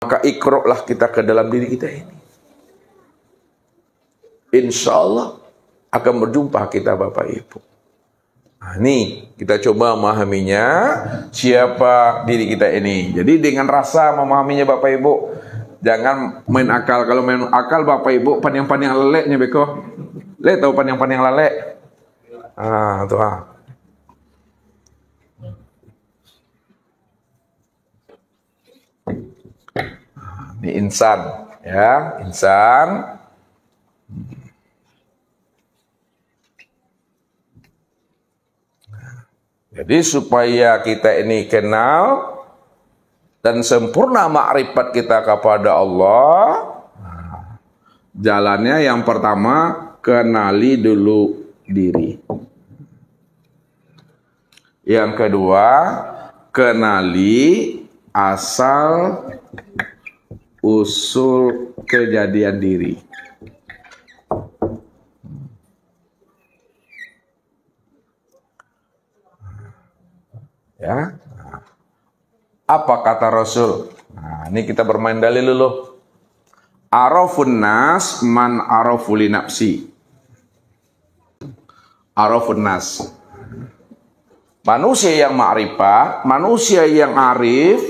maka ikroklah kita ke dalam diri kita ini. Insya Allah akan berjumpa kita Bapak Ibu. Nah, ini kita coba memahaminya siapa diri kita ini. Jadi dengan rasa memahaminya Bapak Ibu. Jangan main akal. Kalau main akal Bapak Ibu pandang-pandang leleknya beko. Le tahu pandang-pandang lelek? Ah, tuh ah. Ini insan, ya, insan. Jadi supaya kita ini kenal dan sempurna makrifat kita kepada Allah, jalannya yang pertama kenali dulu diri. Yang kedua, kenali asal usul kejadian diri. Ya, apa kata Rasul? Nah, ini kita bermain dalil dulu. Arafun nas man arafu li nafsi. Arafun nas. Manusia yang ma'rifat, manusia yang arif,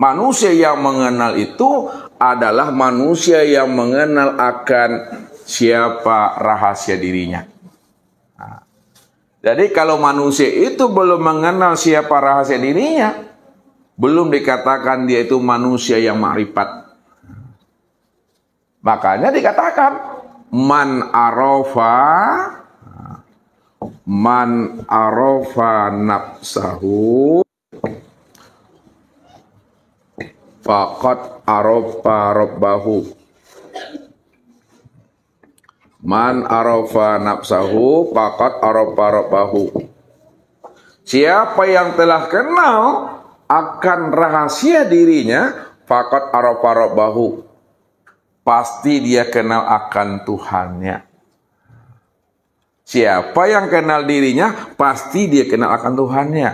manusia yang mengenal itu adalah manusia yang mengenal akan siapa rahasia dirinya. Jadi kalau manusia itu belum mengenal siapa rahasia dirinya, belum dikatakan dia itu manusia yang ma'rifat. Makanya dikatakan man arafa nafsahu faqad arafa rabbahu. Man arafa nafsahu faqad arafa rabbahu. Siapa yang telah kenal akan rahasia dirinya, faqad arafa rabbahu, pasti dia kenal akan Tuhannya. Siapa yang kenal dirinya, pasti dia kenal akan Tuhannya.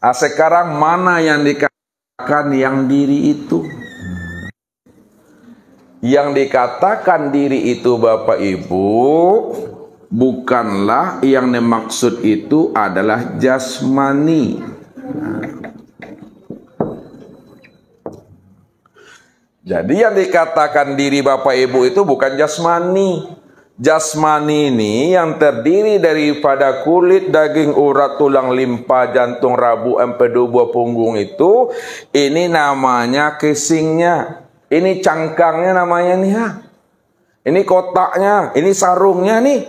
Nah, sekarang mana yang dikatakan yang diri itu? Yang dikatakan diri itu Bapak Ibu, bukanlah yang dimaksud itu adalah jasmani. Jadi yang dikatakan diri Bapak Ibu itu bukan jasmani. Jasmani ini yang terdiri daripada kulit, daging, urat, tulang, limpa, jantung, rabu, empedu, buah punggung itu, ini namanya casingnya. Ini cangkangnya namanya nih ya. Ini kotaknya, ini sarungnya nih.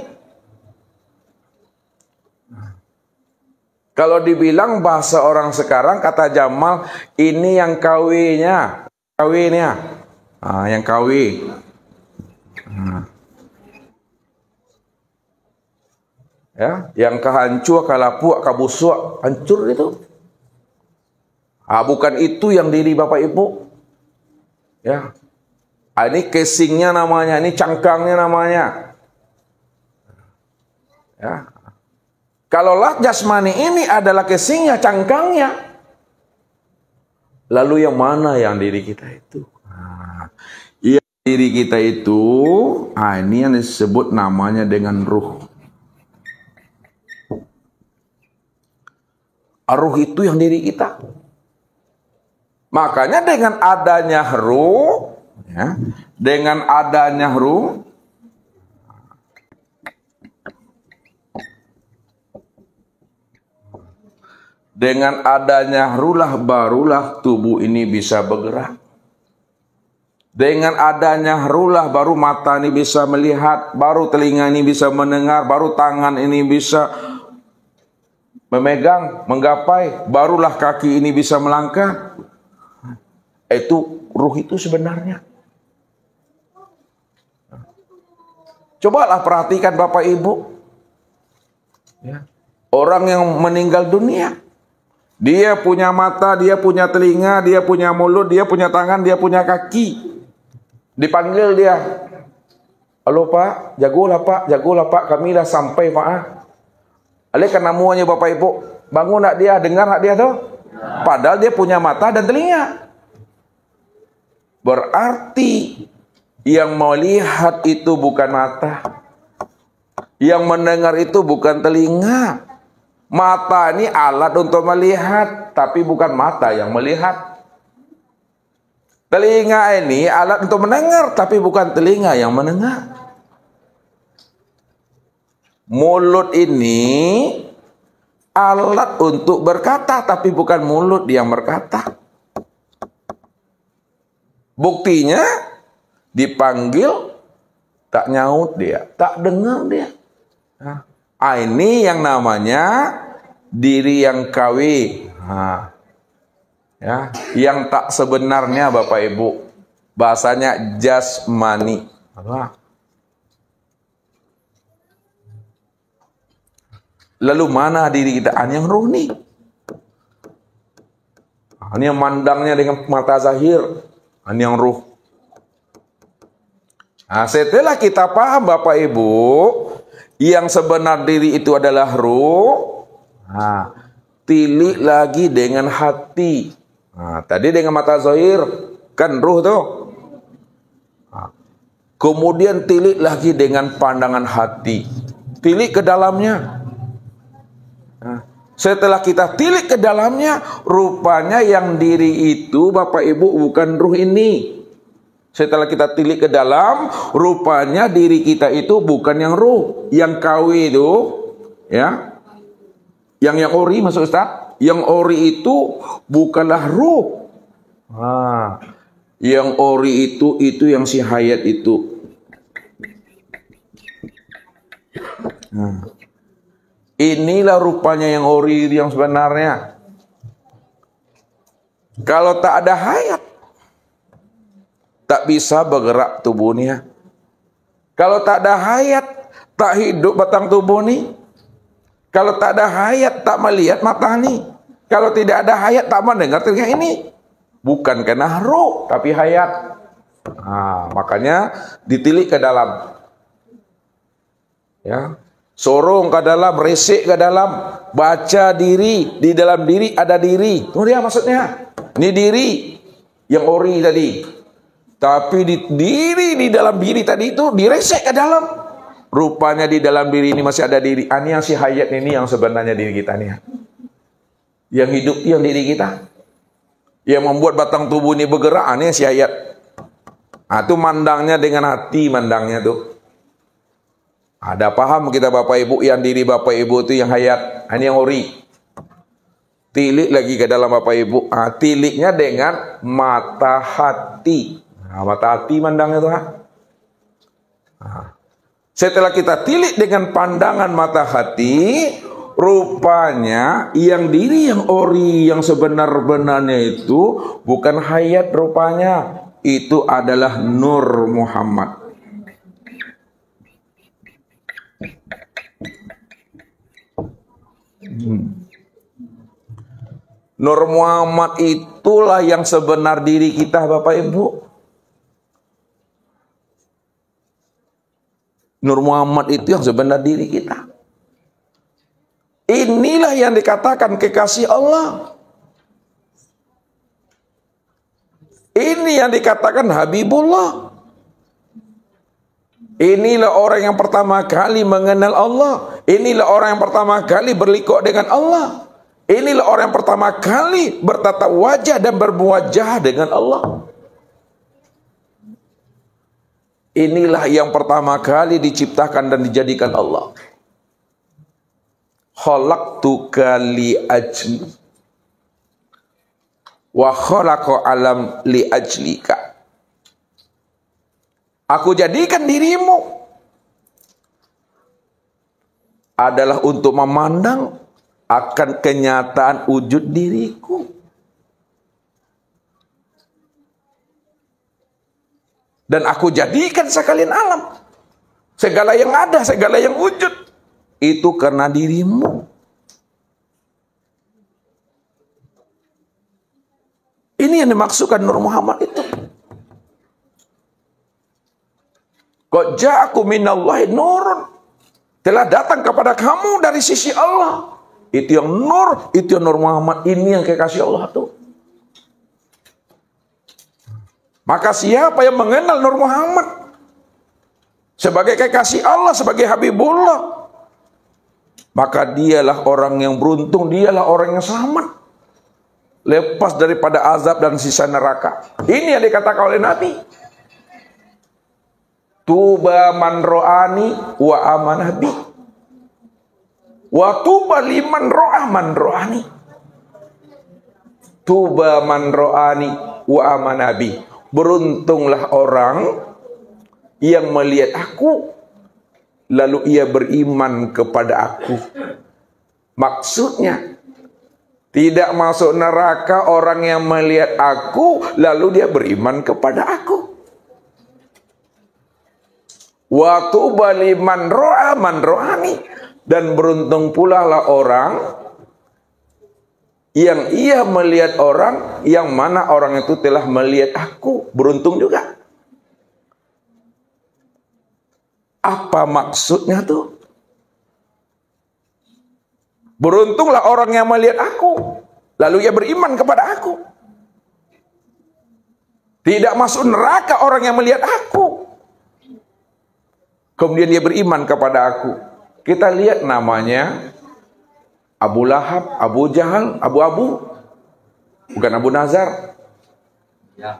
Kalau dibilang bahasa orang sekarang, kata Jamal, ini yang kawinnya. Kawinnya. Nah, yang kawin. Nah. Ya, yang kehancur, kalapuk, kabusuk, hancur itu. Ah, bukan itu yang diri Bapak Ibu. Ya, ini casingnya namanya, ini cangkangnya namanya. Ya, kalaulah jasmani ini adalah casingnya, cangkangnya, lalu yang mana yang diri kita itu? Nah, yang diri kita itu, ini yang disebut namanya dengan ruh. Ruh itu yang diri kita. Makanya dengan adanya ruh, ya, dengan adanya ruh, dengan adanya ruhlah barulah tubuh ini bisa bergerak. Dengan adanya ruhlah baru mata ini bisa melihat, baru telinga ini bisa mendengar, baru tangan ini bisa memegang, menggapai, barulah kaki ini bisa melangkah. Itu ruh itu sebenarnya. Cobalah perhatikan Bapak Ibu. Ya. Orang yang meninggal dunia, dia punya mata, dia punya telinga, dia punya mulut, dia punya tangan, dia punya kaki. Dipanggil dia. Halo Pak, jagolah Pak, kami dah sampai Pak. Oleh karena namuannya Bapak Ibu, bangun nak dia, dengar nak dia tuh. Padahal dia punya mata dan telinga. Berarti yang melihat itu bukan mata, yang mendengar itu bukan telinga. Mata ini alat untuk melihat, tapi bukan mata yang melihat. Telinga ini alat untuk mendengar, tapi bukan telinga yang mendengar. Mulut ini alat untuk berkata, tapi bukan mulut yang berkata. Buktinya dipanggil tak nyaut dia, tak dengar dia. Ini yang namanya diri yang kawi. Ya, yang tak sebenarnya Bapak Ibu. Bahasanya jasmani. Lalu mana diri kita? Yang ruh nih. Ini yang mandangnya dengan mata zahir. Ini yang ruh. Setelah kita paham Bapak Ibu, yang sebenar diri itu adalah ruh. Tilik lagi dengan hati. Tadi dengan mata zahir, kan ruh tuh. Kemudian tilik lagi dengan pandangan hati. Tilik ke dalamnya. Setelah kita tilik ke dalamnya, rupanya yang diri itu Bapak Ibu bukan ruh ini. Setelah kita tilik ke dalam, rupanya diri kita itu bukan yang ruh, yang kawi itu, ya. Yang ori maksud Ustaz? Yang ori itu bukanlah ruh. Yang ori itu yang si hayat itu. Inilah rupanya yang ori yang sebenarnya. Kalau tak ada hayat, tak bisa bergerak tubuhnya. Kalau tak ada hayat, tak hidup batang tubuh ini. Kalau tak ada hayat, tak melihat mata ini. Kalau tidak ada hayat, tak mendengar telinga ini. Bukan karena ruh, tapi hayat. Makanya ditilik ke dalam. Ya. Sorong ke dalam, resik ke dalam, baca diri, di dalam diri ada diri. Itu dia maksudnya. Ini diri yang ori tadi. Tapi diri di dalam diri tadi itu diresek ke dalam. Rupanya di dalam diri ini masih ada diri. Ini yang si hayat ini yang sebenarnya diri kita nih. Yang hidup yang diri kita. Yang membuat batang tubuh ini bergerak, ini si hayat. Itu mandangnya dengan hati mandangnya tuh. Ada paham kita Bapak Ibu, yang diri Bapak Ibu itu yang hayat, ini yang ori. Tilik lagi ke dalam Bapak Ibu. Tiliknya dengan mata hati. Mata hati mandangnya itu. Setelah kita tilik dengan pandangan mata hati, rupanya yang diri yang ori yang sebenar-benarnya itu bukan hayat rupanya. Itu adalah Nur Muhammad. Nur Muhammad itulah yang sebenar diri kita Bapak Ibu. Nur Muhammad itu yang sebenar diri kita. Inilah yang dikatakan kekasih Allah. Ini yang dikatakan Habibullah. Inilah orang yang pertama kali mengenal Allah. Inilah orang yang pertama kali berlikuk dengan Allah. Inilah orang yang pertama kali bertatap wajah dan bermuwajah dengan Allah. Inilah yang pertama kali diciptakan dan dijadikan Allah. Khalaqtuka li ajli wa khalaqa alam li ajlika. Aku jadikan dirimu adalah untuk memandang akan kenyataan wujud diriku. Dan aku jadikan sekalian alam. Segala yang ada, segala yang wujud. Itu karena dirimu. Ini yang dimaksudkan Nur Muhammad itu. Qad ja'akum minallahi nurun. Telah datang kepada kamu dari sisi Allah. Itu yang nur, itu yang Nur Muhammad. Ini yang kekasih Allah tuh. Maka siapa yang mengenal Nur Muhammad sebagai kekasih Allah, sebagai Habibullah, maka dialah orang yang beruntung, dialah orang yang selamat, lepas daripada azab dan sisa neraka. Ini yang dikatakan oleh Nabi. Tuba man ro'ani wa amanah bi, wa tuba liman ro'ah man ro'ani. Tuba man ro'ani wa amanah bi. Beruntunglah orang yang melihat aku, lalu ia beriman kepada aku. Maksudnya, tidak masuk neraka orang yang melihat aku, lalu dia beriman kepada aku. Wa tuba liman ro'a man ro'ani. Dan beruntung pula lah orang yang ia melihat orang, yang mana orang itu telah melihat aku. Beruntung juga. Apa maksudnya tuh? Beruntunglah orang yang melihat aku, lalu ia beriman kepada aku. Tidak masuk neraka orang yang melihat aku, kemudian dia beriman kepada aku. Kita lihat namanya Abu Lahab, Abu Jahal, Abu, bukan Abu Nazar. Ya,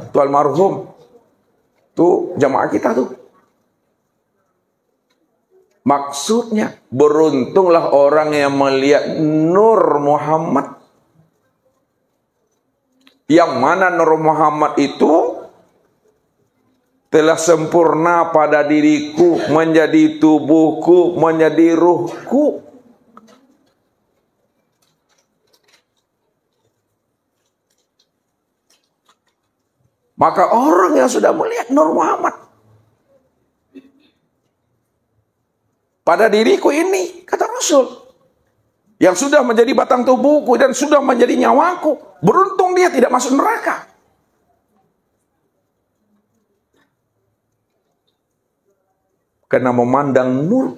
itu almarhum. Tuh jamaah kita tuh. Maksudnya, beruntunglah orang yang melihat Nur Muhammad. Yang mana Nur Muhammad itu telah sempurna pada diriku, menjadi tubuhku, menjadi ruhku. Maka orang yang sudah melihat Nur Muhammad pada diriku ini, kata Rasul, yang sudah menjadi batang tubuhku dan sudah menjadi nyawaku, beruntung dia tidak masuk neraka. Karena memandang nur.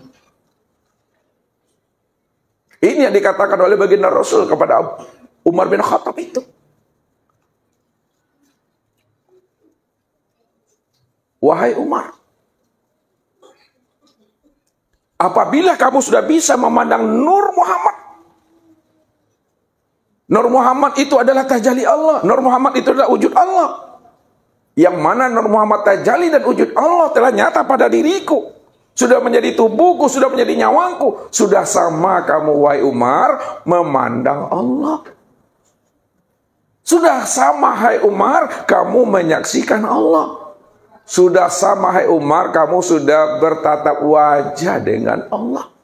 Ini yang dikatakan oleh baginda Rasul kepada Umar bin Khattab itu. Wahai Umar, apabila kamu sudah bisa memandang Nur Muhammad, Nur Muhammad itu adalah tajalli Allah, Nur Muhammad itu adalah wujud Allah, yang mana Nur Muhammad tajalli dan wujud Allah telah nyata pada diriku, sudah menjadi tubuhku, sudah menjadi nyawaku. Sudah sama kamu, wahai Umar, memandang Allah. Sudah sama, hai Umar, kamu menyaksikan Allah. Sudah sama, hai Umar, kamu sudah bertatap wajah dengan Allah.